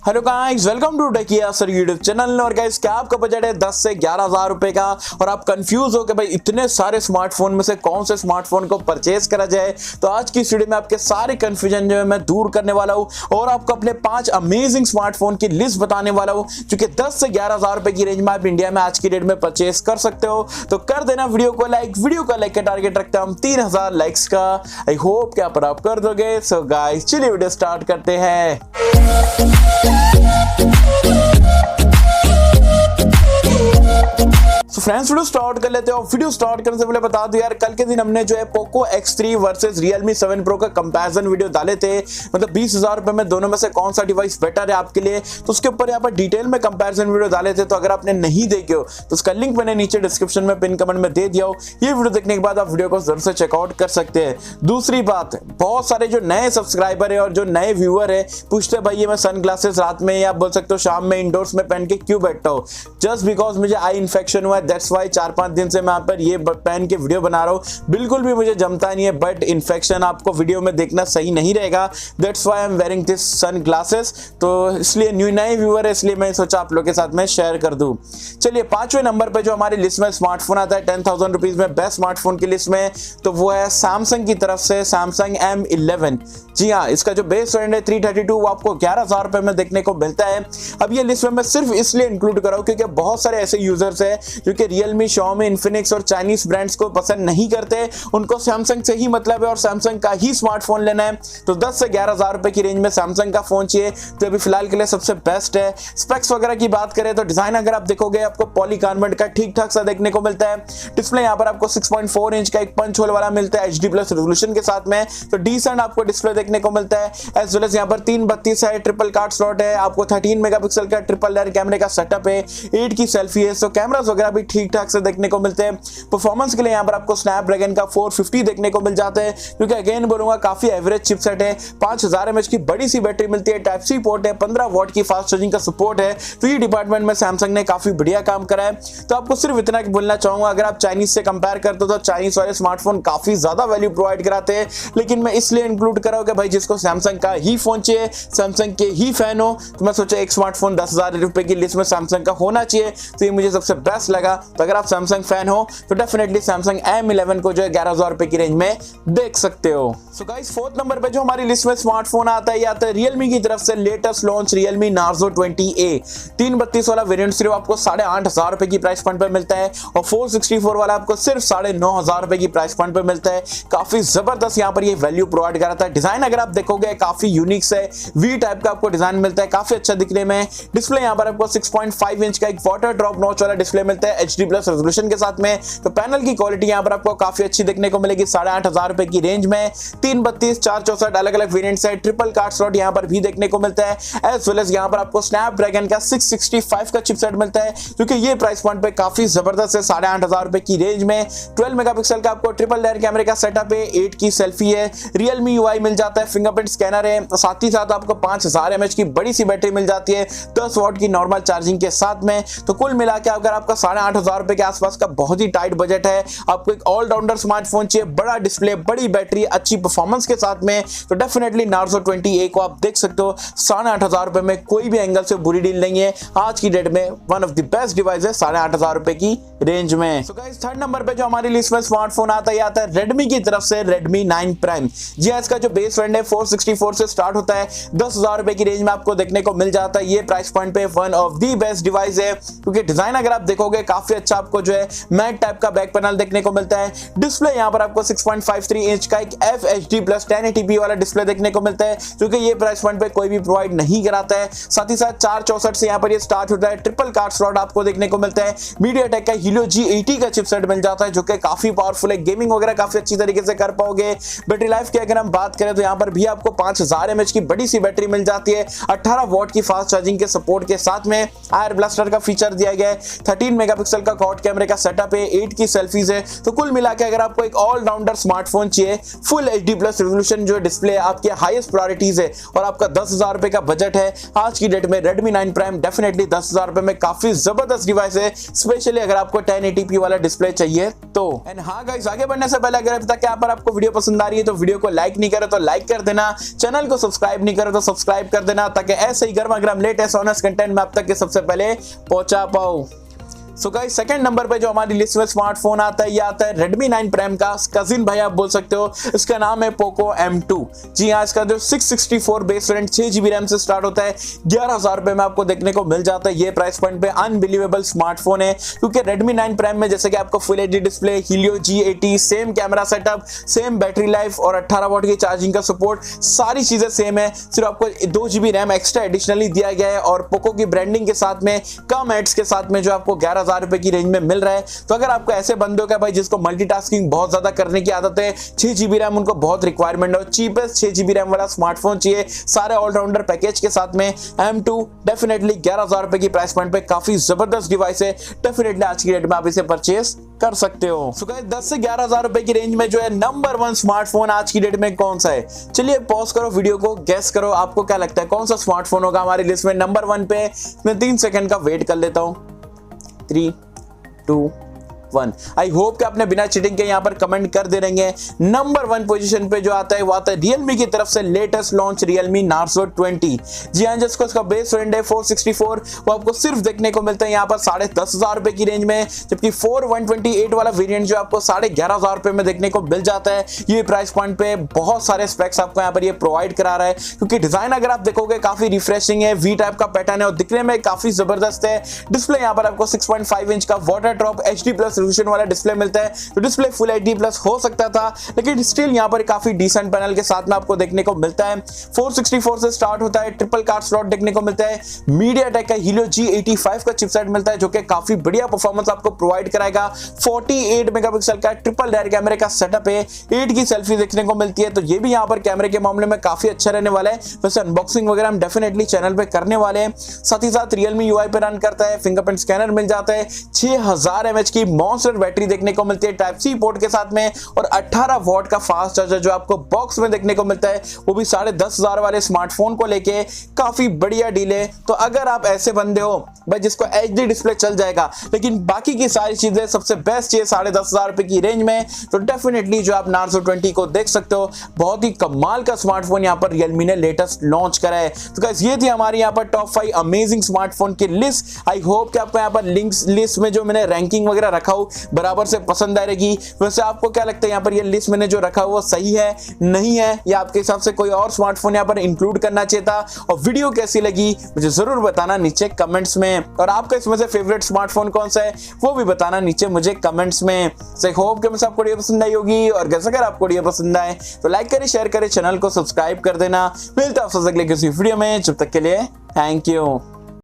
Hello guys, welcome to टेकिया sir YouTube channel. और guys, क्या आपका बजट है 10 से 11,000 रुपए का और आप कंफ्यूज हो कि भाई इतने सारे स्मार्टफोन में से कौन से स्मार्टफोन को परचेज करा जाए, तो आज की इस वीडियो में आपके सारे कंफ्यूजन जो है मैं दूर करने वाला हूं और आपको अपने 5 अमेजिंग स्मार्टफोन की लिस्ट बताने वाला हूं जो कि 10 से 11,000 रुपए की रेंज में आप इंडिया में आज की डेट में परचेज कर सकते हो। तो कर देना वीडियो को लाइक। वीडियो का लाइक का टारगेट रखता हूं 3,000 लाइक्स का। आई होप कि आप कर दोगे। सो गाइस, चलिए वीडियो स्टार्ट करते हैं। तो फ्रेंड्स, वीडियो स्टार्ट कर लेते हो। वीडियो स्टार्ट करने से पहले बता दूं यार, कल के दिन हमने जो है Poco X3 versus Realme 7 Pro का कंपैरिजन वीडियो डाले थे। मतलब 20,000 रुपए में दोनों में से कौन सा डिवाइस बेटर है आपके लिए, तो उसके ऊपर यहाँ पर डिटेल में कंपैरिजन वीडियो डाले थे। तो अगर आपने नहीं देखे हो तो उसका लिंक मैंने नीचे डिस्क्रिप्शन में पिन कमेंट में दे दिया हो। ये वीडियो देखने के बाद आप वीडियो को जरूर से चेकआउट कर सकते हैं। दूसरी बात, बहुत सारे जो नए सब्सक्राइबर है और जो नए व्यूअर है पूछते भाई ये मैं सन ग्लासेस रात में या बोल सकते हो शाम में इंडोर्स में पहन के क्यों बैठता हूँ। जस्ट बिकॉज मुझे आई इन्फेक्शन हुआ है, दैट्स वाई 4-5 दिन से मैं यहाँ पर ये पहन के वीडियो बना रहा हूँ। बिल्कुल भी मुझे जमता नहीं है, बट इन्फेक्शन आपको वीडियो में देखना सही नहीं रहेगा। That's why I am wearing this sunglasses. तो इसलिए नए व्यूअर है, इसलिए मैं सोचा आप लोगों के साथ में शेयर कर दूं। चलिए, 5वें नंबर पे जो हमारी लिस्ट में स्मार्टफोन आता है 10,000 रुपीज में बेस्ट स्मार्टफोन की लिस्ट में, तो वो है सैमसंग की तरफ से सैमसंग M11। जी हाँ, इसका जो बेस वेरिएंट है 332 वो आपको 11,000 रुपए में देखने को मिलता है। अब ये लिस्ट में मैं सिर्फ इसलिए इंक्लूड कर रहा हूं क्योंकि बहुत सारे ऐसे यूजर्स हैं जो कि रियलमी, Xiaomi, Infinix और चाइनीज ब्रांड्स को पसंद नहीं करते। उनको सैमसंग से ही मतलब है और सैमसंग का ही स्मार्टफोन लेना है। तो 10 से 11,000 रुपए की रेंज में सैमसंग का फोन चाहिए तो अभी फिलहाल के लिए सबसे बेस्ट है। स्पेक्स वगैरह की बात करें तो डिजाइन अगर आप देखोगे आपको पॉलीकार्बोनेट का ठीक ठाक सा देखने को मिलता है। डिस्प्ले यहाँ पर आपको 6.4 इंच का एक पंच होल वाला मिलता है HD+ रेजोल्यूशन के साथ में, तो डिसेंट आपको डिस्प्ले देखने को मिलता है। एज वेल एज यहाँ पर 332 है, ट्रिपल कार्ड स्लॉट है, आपको 13 मेगापिक्सल का ट्रिपल लेयर कैमरे का सेटअप है, 8 की सेल्फी है। तो कैमरास वगैरह भी ठीक ठाक से देखने को मिलते हैं। परफॉर्मेंस के लिए यहाँ पर आपको स्नैपड्रैगन का 450 देखने को मिल जाता है, क्योंकि अगेन बोलूंगा काफी एवरेज चिपसेट है। 5000 mAh की बड़ी सी बैटरी मिलती है, टाइप सी पोर्ट है, 15 वॉट की फास्ट चार्जिंग का सपोर्ट है। तो ये डिपार्टमेंट में सैमसंग ने काफी बढ़िया काम करा है। तो आपको सिर्फ इतना बोलना चाहूंगा, अगर आप चाइनीज से कंपेयर करते हो तो चाइनीज वाले स्मार्टफोन काफी ज्यादा वैल्यू प्रोवाइड कराते हैं, लेकिन मैं इसलिए इंक्लूड कर रहा हूं कि भाई जिसको सैमसंग का ही फोन चाहिए, सैमसंग के ही फैन हो, तो मैं सोचा एक स्मार्टफोन 10,000 रुपए की लिस्ट में सैमसंग का होना चाहिए। तो ये मुझे सबसे बेस्ट लगा। तो अगर आप सैमसंग फैन हो तो डेफिनेटली सैमसंग M11 को जो है 11,000 रुपए की रेंज में देख सकते हो। सो गाइस, 4th नंबर पे जो हमारी लिस्ट में स्मार्टफोन आता है, आता है Realme की तरफ से latest launch Realme Narzo 20A। 332 वाला वेरिएंट सिर्फ आपको 8,500 रुपए की प्राइस पॉइंट पे मिलता है और 464 वाला आपको सिर्फ 9,500 रुपए की प्राइस पॉइंट पे मिलता है। काफी जबरदस्त यहाँ पर ये वैल्यू प्रोवाइड कराता है। डिजाइन अगर आप देखोगे काफी यूनिक है, वी टाइप का आपको डिजाइन मिलता है, काफी अच्छा दिखने में। डिस्प्ले यहाँ पर आपको 6.5 इंच का एक वाटर ड्रॉप नॉच वाला डिस्प्ले मिलता है HD+ रेजोल्यूशन के साथ में। तो पैनल की क्वालिटी यहाँ पर आपको काफी अच्छी देखने को मिलेगी 8,500 रुपए की रेंज में। 332, 464 अलग अलग वेरिएंट्स है। ट्रिपल कार्ड स्लॉट यहाँ पर भी देखने को मिलता है। एज वेल एज यहाँ पर आपको स्नैपड्रैगन का 665 का चिपसेट मिलता है, क्योंकि ये प्राइस पॉइंट पे काफी जबरदस्त है 8,500 रुपए की रेंज में। 12 मेगापिक्सल का आपको ट्रिपल लेयर कैमरे का सेटअप है, 8 की सेल्फी है, Realme UI मिल जाता है, फिंगरप्रिंट स्कैनर है, साथ ही साथ आपको 5000 mAh की बड़ी सी बैटरी मिल जाती है 10 वॉट की नॉर्मल चार्जिंग के साथ में। तो कुल मिला के अगर आपका 8,500 रुपए के आसपास का बहुत ही टाइट बजट है, आपको एक ऑलराउंडर स्मार्टफोन चाहिए, बड़ा डिस्प्ले, बड़ी बैटरी, अच्छी परफॉर्मेंस के साथ में, तो डेफिनेटली Narzo 20A को आप देख सकते हो। 8,500 रुपए में कोई भी एंगल से बुरी डील नहीं है। आज की डेट में one of the best device है 8,500 रुपए की रेंज में। सो गाइस, 3rd नंबर पे जो हमारी लिस्ट में स्मार्टफोन आता है Redmi की तरफ से Redmi 9 Prime। जी हाँ, इसका जो बेस वेरिएंट है 464 से स्टार्ट होता है, 10,000 रुपए की रेंज में आपको देखने को मिल जाता है। ये प्राइस पॉइंट पे one of the best device है, क्योंकि डिजाइन अगर आप देखोगे काफी अच्छा आपको जो है मैट टाइप का बैक पैनल देखने को मिलता है। डिस्प्ले यहाँ पर आपको 6.53 इंच का एक FHD+ 1080p वाला डिस्प्ले देखने को मिलता है, क्योंकि ये प्राइस पॉइंट पे कोई भी प्रोवाइड नहीं कराता है। साथ ही साथ 464 से यहाँ पर ये स्टार्ट होता है। ट्रिपल कार्ड स्लॉट आपको देखने को मिलता है। MediaTek का Helio G80 का चिपसेट मिल जाता है, जो कि काफी पावरफुल है, गेमिंग वगैरह काफी अच्छी तरीके से कर पाओगे। बैटरी लाइफ की अगर हम बात करें तो यहाँ पर भी आपको 5000 mAh की बड़ी सी बैटरी मिल जाती है, 18 वॉट की फास्ट चार्जिंग के सपोर्ट के साथ में। आयर ब्लास्टर का फीचर दिया गया है, 13 मेगापिक्सल पिक्सल का क्वाड कैमरे का सेटअप है, 8 की सेल्फीज है। तो कुल मिला के अगर आपको एक ऑलराउंडर स्मार्टफोन चाहिए, फुल HD प्लस रेजोल्यूशन जो डिस्प्ले आपके हाईएस्ट प्रायोरिटीज है और आपका 10,000 रुपए का बजट है, आज की डेट में Redmi 9 Prime डेफिनेटली 10,000 रुपए में काफी जबरदस्त डिवाइस है, स्पेशली अगर आपको 1080p वाला डिस्प्ले चाहिए तो। एंड हाँ गाइस, आगे बढ़ने से पहले अगर अभी तक यहाँ पर आपको वीडियो पसंद आ रही है तो वीडियो को लाइक नहीं करे तो लाइक कर देना, चैनल को सब्सक्राइब नहीं करे तो सब्सक्राइब कर देना, ताकि ऐसे ही गर्मा गर्म लेटेस्ट ऑनेस्ट कंटेंट में आप तक के सबसे पहले पहुंचा पाऊं। सो गाइस, सेकंड नंबर पे जो हमारी लिस्ट में स्मार्टफोन आता है, ये आता है Redmi 9 Prime का कजिन भाई आप बोल सकते हो। इसका नाम है Poco M2। जी हाँ, इसका जो 664 बेस वेरिएंट 6GB रैम से स्टार्ट होता है, 11,000 रुपए में आपको देखने को मिल जाता है। ये प्राइस पॉइंट पे अनबिलीवेबल स्मार्टफोन है, क्योंकि Redmi 9 Prime में जैसे कि आपको full HD display, Helio G80, same camera setup, same battery life और 18 वॉट की चार्जिंग का सपोर्ट, सारी चीजें सेम है। सिर्फ आपको 2GB रैम एक्स्ट्रा एडिशनली दिया गया है और पोको की ब्रांडिंग के साथ में, कम एड्स के साथ में जो आपको 11,000 रुपए की रेंज में मिल रहा है। तो अगर आपको ऐसे बंदे हो क्या भाई जिसको मल्टीटास्किंग बहुत ज्यादा करने की आदत है, 6GB रैम उनको बहुत रिक्वायरमेंट है, चीपेस्ट 6GB रैम वाला स्मार्टफोन चाहिए सारे ऑलराउंडर पैकेज के साथ में, M2 डेफिनेटली 11,000 रुपए की प्राइस पॉइंट पे काफी जबरदस्त डिवाइस है। डेफिनेटली आज की डेट में आप इसे परचेस कर सकते हो। सो गाइस, 10 से 11,000 रुपए की रेंज में जो है नंबर 1 स्मार्टफोन आज की डेट में कौन सा है? चलिए पॉज करो वीडियो को, गेस करो आपको क्या लगता है कौन सा स्मार्टफोन होगा हमारी लिस्ट में नंबर 1 पे। मैं 3 सेकंड का वेट कर लेता हूं। 3, 2, 1। आई होप कि आपने बिना चीटिंग के यहाँ पर कमेंट कर दे रहेंगे। नंबर 1 पोजीशन पे जो आता है वो आता है Realme की तरफ से लेटेस्ट लॉन्च Realme Narzo 20। जी हाँ, जिसको इसका बेस वेरिएंट है 464, वो आपको सिर्फ देखने को मिलता है यहाँ पर 10,500 रुपए की रेंज में, जबकि 4128 वाला वेरिएंट जो आपको 11,500 रुपए में देखने को मिल जाता है। ये प्राइस पॉइंट पे बहुत सारे स्पेक्स आपको यहाँ पर ये प्रोवाइड करा रहा है, क्योंकि डिजाइन अगर आप देखोगे काफी रिफ्रेशिंग है, वी टाइप का पैटर्न है और दिखने में काफी जबरदस्त है। डिस्प्ले यहाँ पर आपको 6.5 इंच का water drop HD plus resolution वाला डिस्प्ले मिलता है। तो डिस्प्ले फुल HD प्लस हो सकता था, लेकिन स्टिल यहाँ पर काफी डिसेंट पैनल के साथ में आपको देखने को मिलता है। 464 से स्टार्ट होता है, ट्रिपल कार्ड स्लॉट देखने को मिलता है, MediaTek का Helio G85 का चिपसेट मिलता है जो कि काफी बढ़िया परफॉर्मेंस आपको प्रोवाइड कराएगा। 48 मेगापिक्सल का ट्रिपल रियर कैमरे का सेटअप है, 8 की सेल्फी देखने को मिलती है, तो ये भी यहाँ पर कैमरे के मामले में काफी अच्छा रहने वाला है। वैसे अनबॉक्सिंग वगैरह हम डेफिनेटली चैनल पे करने वाले हैं। साथ ही साथ Realme UI पे रन करता है, फिंगरप्रिंट स्कैनर मिल जाता है, 6000 mAh की मॉन्स्टर बैटरी देखने को मिलती है Type-C पोर्ट के साथ में, और 18 वॉट का फास्ट चार्जर जो आपको बॉक्स में देखने को मिलता है, वो भी 10,500 वाले स्मार्टफोन को लेके काफी बढ़िया डील है। तो अगर आप ऐसे बंदे हो भाई जिसको HD डिस्प्ले चल जाएगा, लेकिन बाकी की सारी चीजें सबसे बेस्ट चाहिए 10,500 रुपए की रेंज में, तो डेफिनेटली जो आप Narzo 20 को देख सकते हो। बहुत ही कमाल का स्मार्टफोन यहाँ पर Realme ने लेटेस्ट लॉन्च करा है। तो गाइस, ये थी हमारी यहाँ पर टॉप 5 अमेजिंग स्मार्टफोन की लिस्ट। आई होप कि आपको यहाँ पर लिंक्स लिस्ट में जो मैंने रैंकिंग वगैरह रखा हो बराबर से पसंद आएगी। वैसे आपको क्या लगता है यहाँ पर ये लिस्ट मैंने जो रखा हुआ सही है, नहीं है, या आपके हिसाब से कोई और स्मार्टफोन यहाँ पर इंक्लूड करना चाहिए था? और वीडियो कैसी लगी मुझे जरूर बताना नीचे कमेंट्स में, और आपका इसमें से फेवरेट स्मार्टफोन कौन सा है वो भी बताना नीचे मुझे कमेंट्स में। सो होप कि आपको वीडियो पसंद आई होगी, और अगर आपको वीडियो पसंद आए तो लाइक करें, शेयर करें, चैनल को सब्सक्राइब कर देना। मिलता है आपसे अगले किसी वीडियो में, जब तक के लिए थैंक यू।